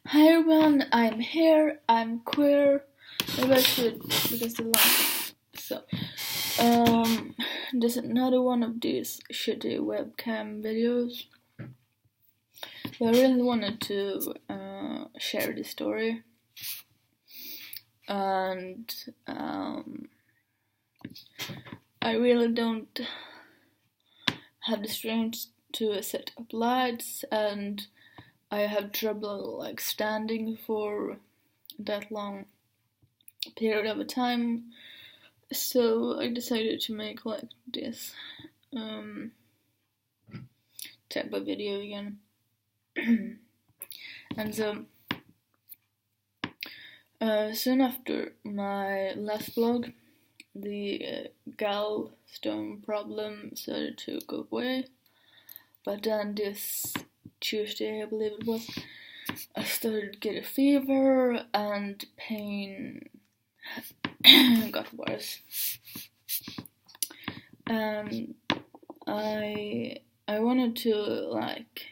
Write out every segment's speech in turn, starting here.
Hi everyone, I'm here, I'm queer. Maybe I should, because the line. So, this is another one of these shitty webcam videos. But I really wanted to share this story. And I really don't have the strength to set up lights, and I have trouble like standing for that long period of time, so I decided to make like this type of video again. And so soon after my last vlog, the gallstone problem started to go away, but then this Tuesday, I believe it was, I started to get a fever and pain got worse. And I wanted to like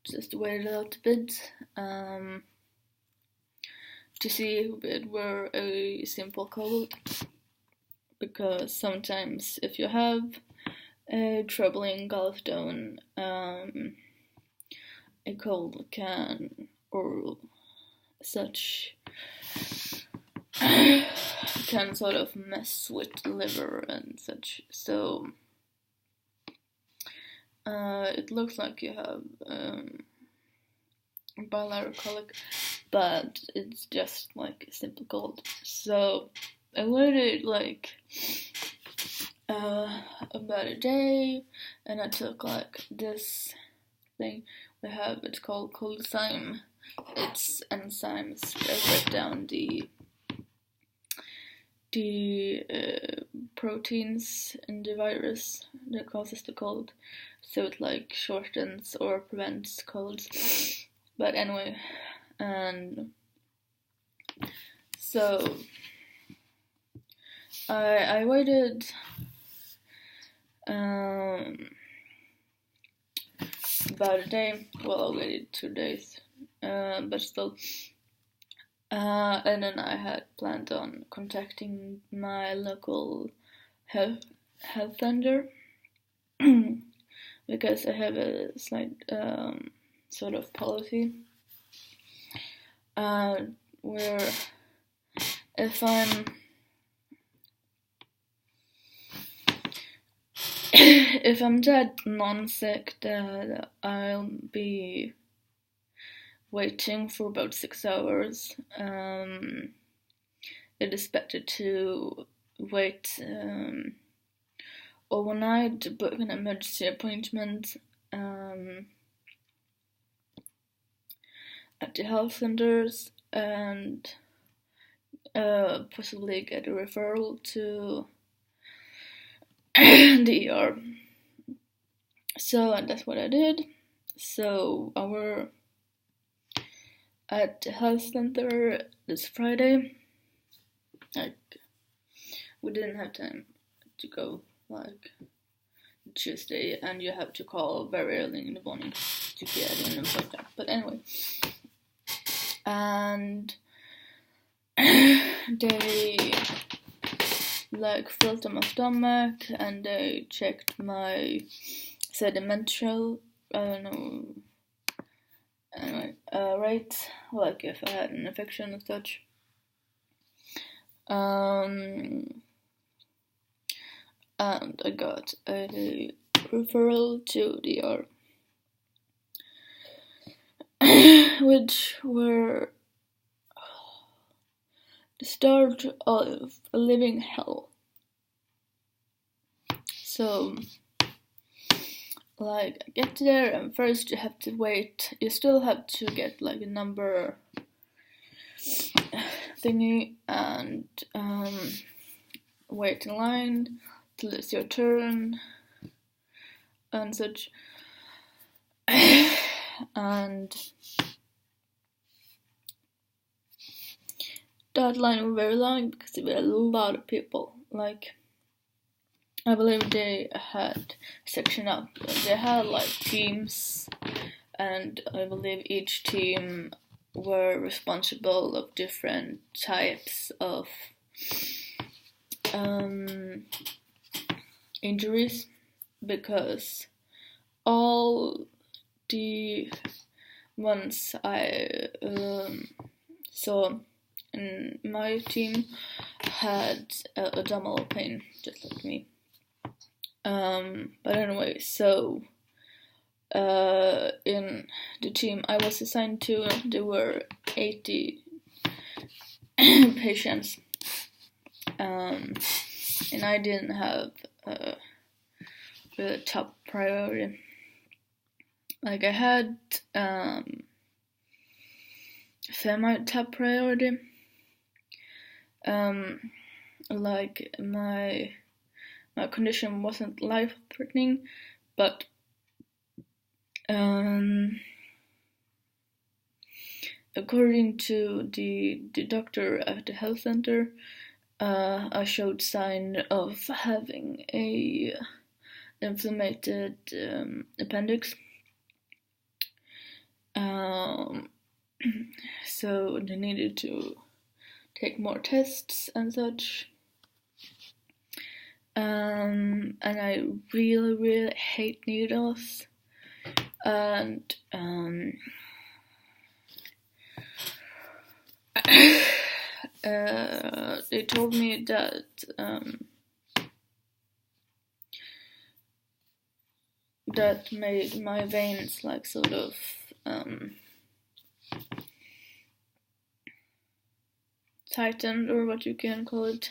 just wait a little bit to see if it were a simple cold, because sometimes if you have a troubling gallstone, a cold can or such can sort of mess with the liver and such. So it looks like you have biliary colic, but it's just like a simple cold. So I waited like about a day, and I took like this thing we have. It's called coenzyme. It's enzymes that break down the proteins in the virus that causes the cold, so it like shortens or prevents colds. But anyway, and so I waited about a day. Well, I waited 2 days, but still. And then I had planned on contacting my local health center because I have a slight sort of policy where if I'm that non-sick that I'll be waiting for about 6 hours. It is better to wait overnight to book an emergency appointment at the health centers and possibly get a referral to the ER. So, and that's what I did. So I were at the health center this Friday. Like, we didn't have time to go like Tuesday, and you have to call very early in the morning to get an appointment. But anyway, and they like felt on my stomach, and they checked my sedimental, I don't know, anyway, rate, like if I had an infection and such. And I got a referral to the ER, which were the start of a living hell. So, like, I get there, and first you have to wait. You still have to get like a number thingy and wait in line till it's your turn and such. And that line was very long because there were a lot of people. Like, I believe they had section up. They had like teams and I believe each team were responsible of different types of injuries, because all the ones I saw in my team had abdominal pain, just like me. But anyway, so in the team I was assigned to, there were 80 patients, and I didn't have the top priority. Like, I had semi-top priority. Like, my condition wasn't life-threatening, but according to the doctor at the health center, I showed sign of having a inflamed appendix. So they needed to take more tests and such. And I really hate needles. And they told me that that made my veins like sort of tightened, or what you can call it.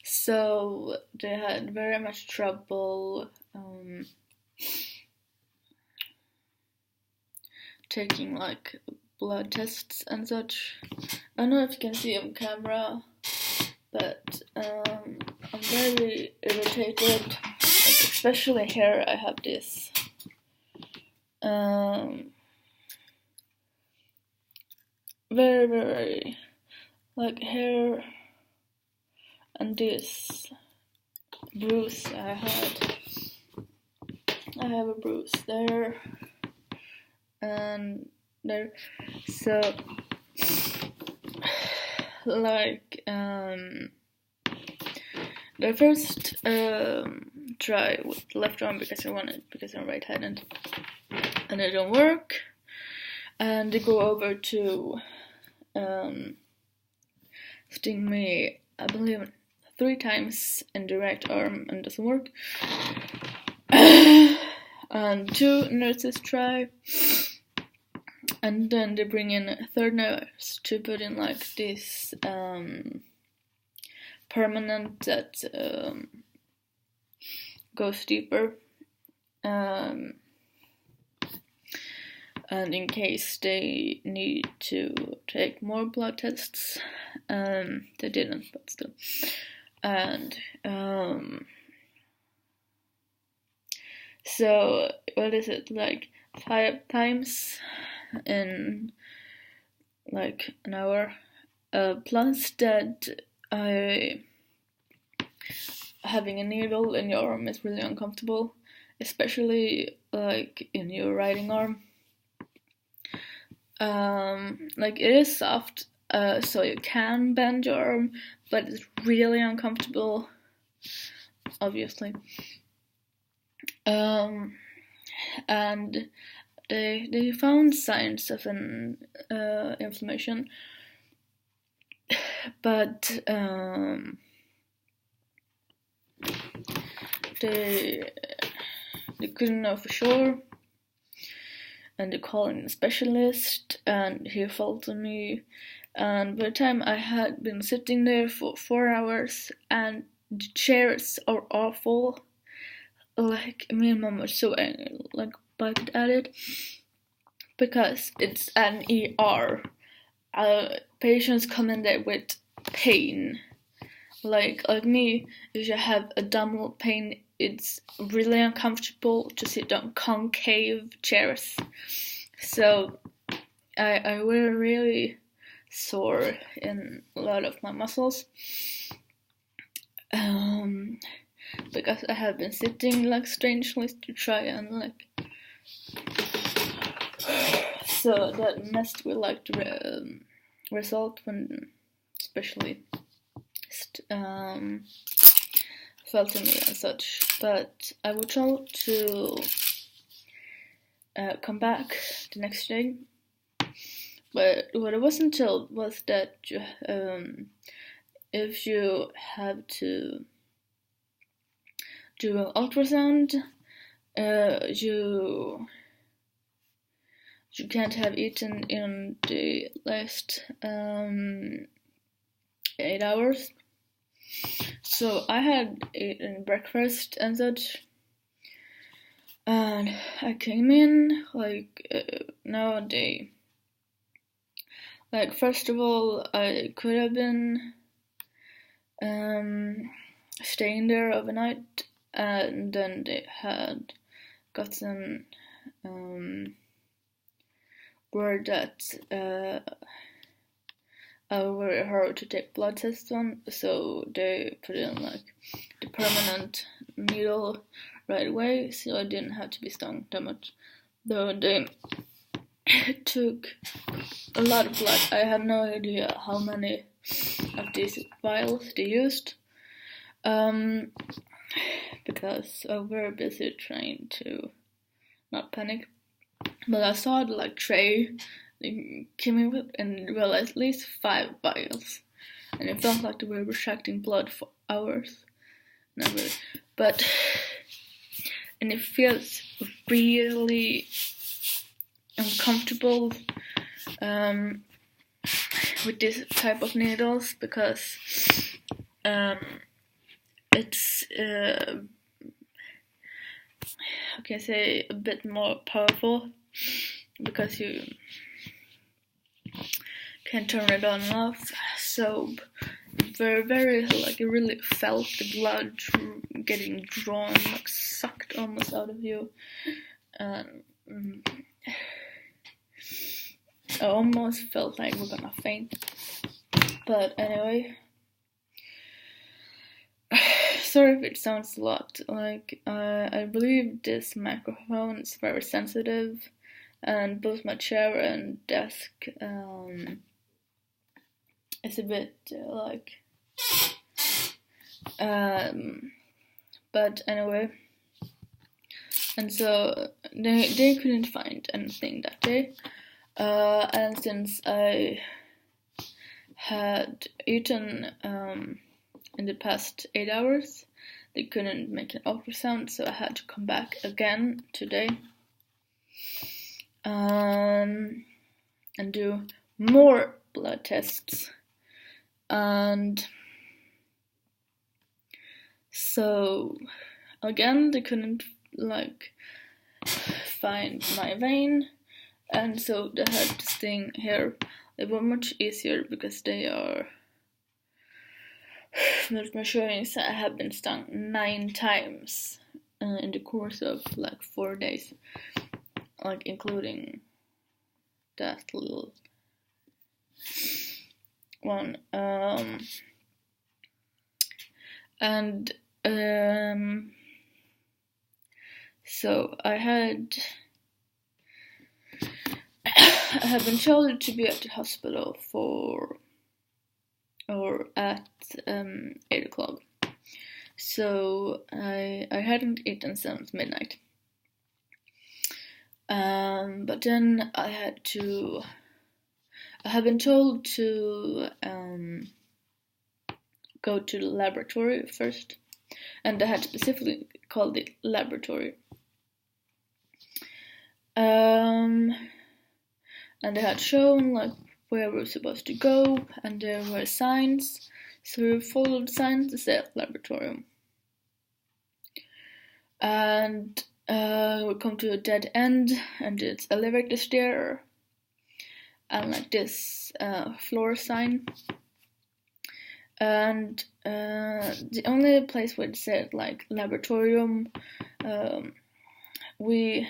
So they had very much trouble taking like blood tests and such. I don't know if you can see on camera, but I'm very irritated. Like, especially here, I have this very like hair, and this bruise I have a bruise there and there. So like the first try with left arm, because I'm right-handed, and it didn't work, and they go over to sting me, I believe 3 times in the right arm, and doesn't work. And 2 nurses try, and then they bring in a 3rd nurse to put in like this permanent that goes deeper, and in case they need to take more blood tests. They didn't, but still. And so what is it, like 5 times in like an hour, plus that having a needle in your arm is really uncomfortable, especially like in your riding arm. Like, it is soft, so you can bend your arm, but it's really uncomfortable, obviously. And they found signs of an inflammation, but they couldn't know for sure, and they called in a specialist, and he followed me, and by the time I had been sitting there for 4 hours, and the chairs are awful, like, me and Mom were so angry, like, bugged at it, because it's an ER. Patients come in there with pain. Like me, if you have abdominal pain, it's really uncomfortable to sit on concave chairs. So I were really sore in a lot of my muscles, because I have been sitting like strangely to try and like so that messed with like the result when especially fell to me and such. But I was told to come back the next day. But what I wasn't told was that if you have to do an ultrasound, you can't have eaten in the last 8 hours. So I had eaten breakfast and such, and I came in nowadays. Like, first of all, I could have been staying there overnight, and then they had gotten word that I was very hard to take blood tests on, so they put in like the permanent needle right away, so I didn't have to be stung that much. Though they took a lot of blood. I have no idea how many of these vials they used, because I was very busy trying to not panic. But I saw the like tray they came in with, and well, at least 5 vials, and it felt like they were extracting blood for hours. Not really, but and it feels really uncomfortable with this type of needles, because it's how can I say, a bit more powerful, because you can turn it on and off. So very like you really felt the blood getting drawn, like sucked almost out of you, and I almost felt like we're gonna faint. But anyway, sorry if it sounds a lot. Like I believe this microphone is very sensitive, and both my chair and desk is a bit but anyway, and so they couldn't find anything that day, and since I had eaten in the past 8 hours, they couldn't make an ultrasound, so I had to come back again today and do more blood tests. And so again, they couldn't find my vein, and so they had this thing here. It was much easier because they are not measuring. So I have been stung 9 times in the course of 4 days, including that little one. So I have been told to be at the hospital at 8 o'clock. So I hadn't eaten since midnight. But then I have been told to go to the laboratory first, and I had specifically called it laboratory. And they had shown where we were supposed to go, and there were signs, so we followed signs to say laboratorium. And we come to a dead end, and it's elevator stair, and this floor sign. And the only place where it said laboratorium, we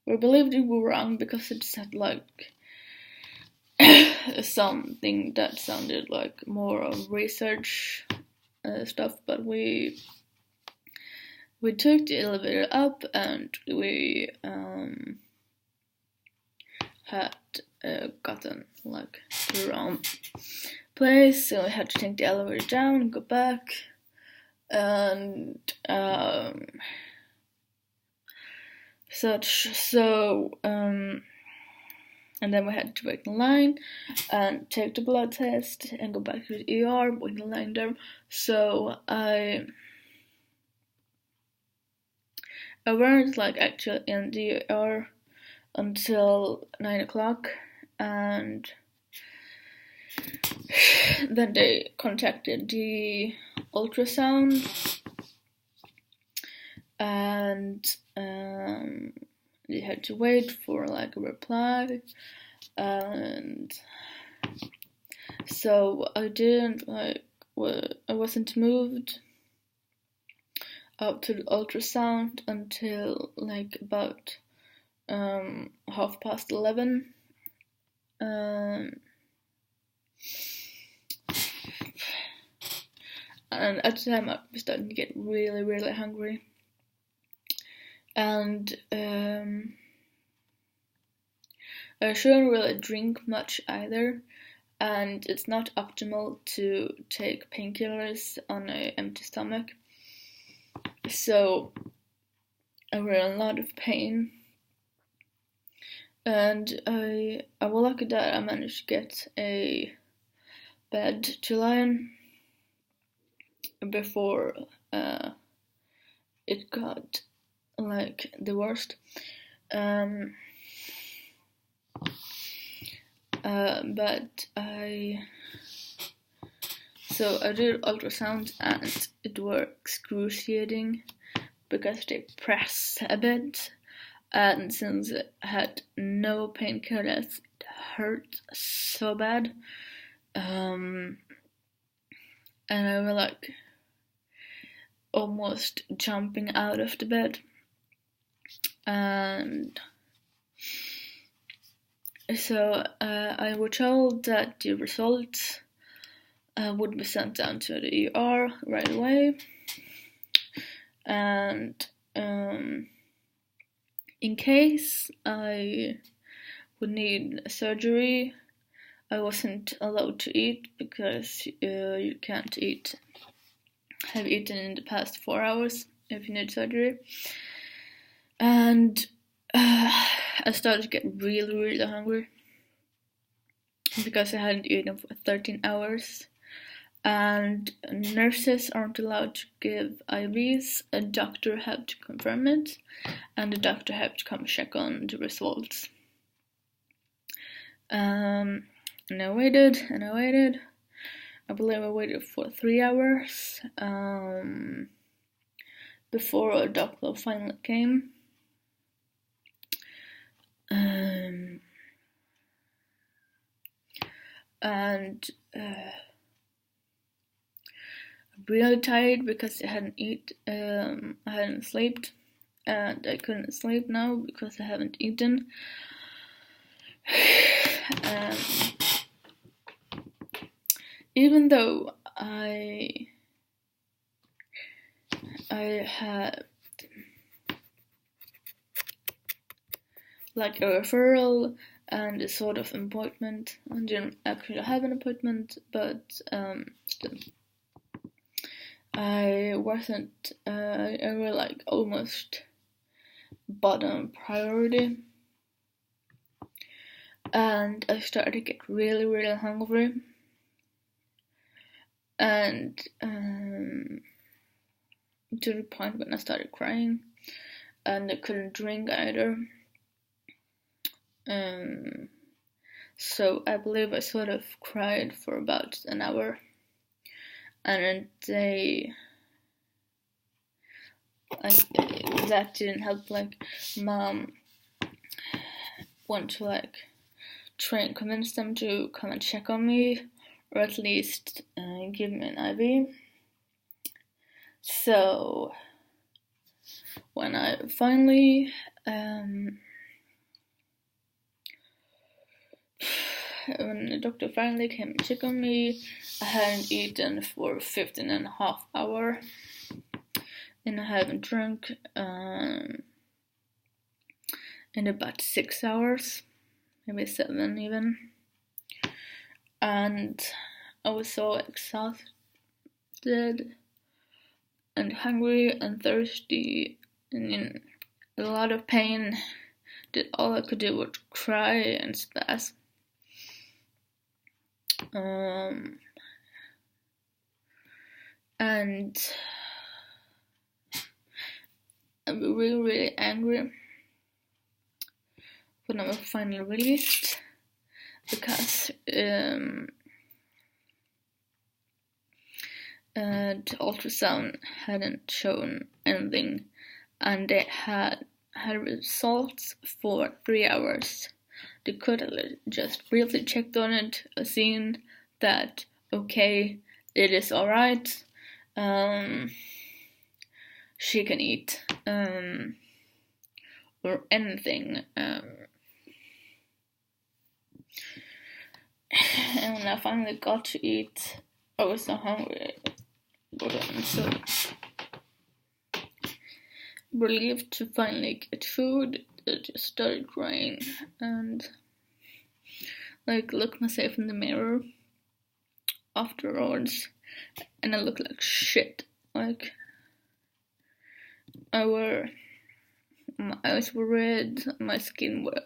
believed we were wrong, because it said something that sounded like more of research stuff. But we took the elevator up, and we had gotten like to the wrong place, so I had to take the elevator down and go back, and such. So and then we had to wait in line and take the blood test and go back to the ER, wait in line there. So I weren't like actually in the ER until 9 o'clock, and then they contacted the ultrasound, and they had to wait for like a reply, and so I didn't I wasn't moved up to the ultrasound until like about 11:30. And at the time I was starting to get really, really hungry. And I shouldn't really drink much either, and it's not optimal to take painkillers on an empty stomach. So I was in a lot of pain, and I was lucky that I managed to get a bed to lie in before it got like the worst. But I did ultrasound, and it was excruciating because they press a bit, and since it had no painkillers, it hurt so bad. And I was like almost jumping out of the bed, and so I was told that the results would be sent down to the ER right away, and in case I would need surgery, I wasn't allowed to eat because you can't have eaten in the past 4 hours if you need surgery. And I started to get really, really hungry because I hadn't eaten for 13 hours. And nurses aren't allowed to give IVs. A doctor had to confirm it, and the doctor had to come check on the results. And I waited, and I waited. I believe I waited for 3 hours before a doctor finally came. And really tired because I hadn't slept, and I couldn't sleep now because I haven't eaten. Even though I had like a referral and a sort of appointment, I didn't actually have an appointment, but still. I wasn't, I was like almost bottom priority, and I started to get really, really hungry, and to the point when I started crying, and I couldn't drink either. So I believe I sort of cried for about an hour, and that didn't help. Like, Mom wanted to like try and convince them to come and check on me, or at least give me an IV. So when I finally when the doctor finally came and checked on me, I hadn't eaten for 15.5 hours, and I haven't drunk in about 6 hours. maybe 7 even. And I was so exhausted and hungry and thirsty and in a lot of pain that all I could do was cry and spasm. And I was really, really angry when I was finally released, because the ultrasound hadn't shown anything, and they had results for 3 hours. They could have just briefly checked on it, seen that, okay, it is alright, she can eat, or anything. And when I finally got to eat, I was so hungry, but I'm so relieved to finally get food. I just started crying and looked myself in the mirror afterwards, and I looked like shit. My eyes were red, my skin was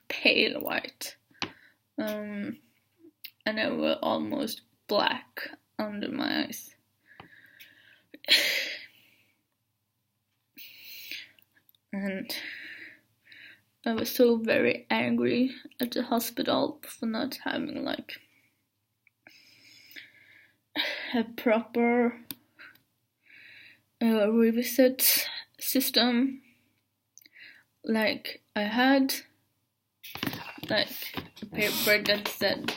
pale white, and I was almost black under my eyes. And I was so very angry at the hospital for not having a proper revisit system like I had, a paper that said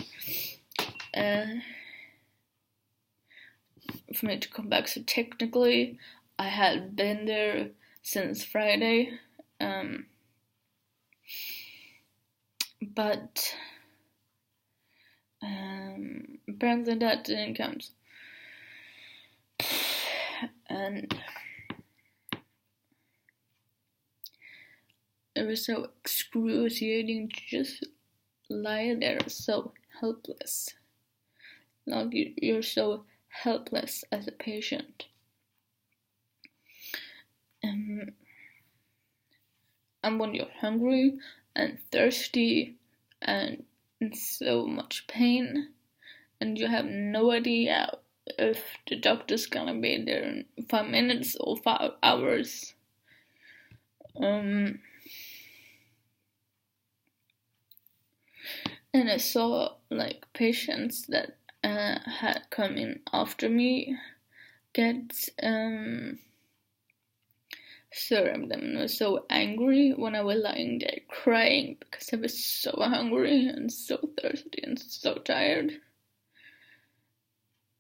for me to come back. So technically I had been there since Friday, but apparently that didn't count. And it was so excruciating to just lie there so helpless. You're so helpless as a patient. And when you're hungry and thirsty and in so much pain, and you have no idea if the doctor's gonna be there in 5 minutes or 5 hours. And I saw patients that had come in after me get served, and I was so angry when I was lying there crying because I was so hungry and so thirsty and so tired.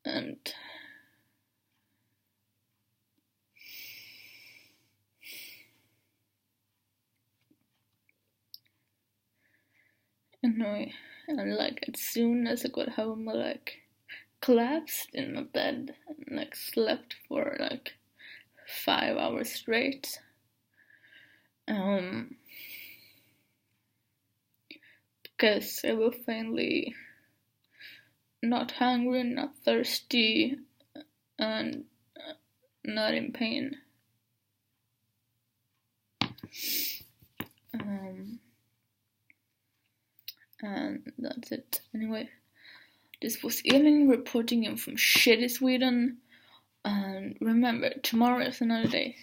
And anyway, and as soon as I got home, I collapsed in my bed and slept for 5 hours straight. Because I was finally not hungry, not thirsty, and not in pain. And that's it. Anyway, this was Elin reporting in from shitty Sweden. And remember, tomorrow is another day.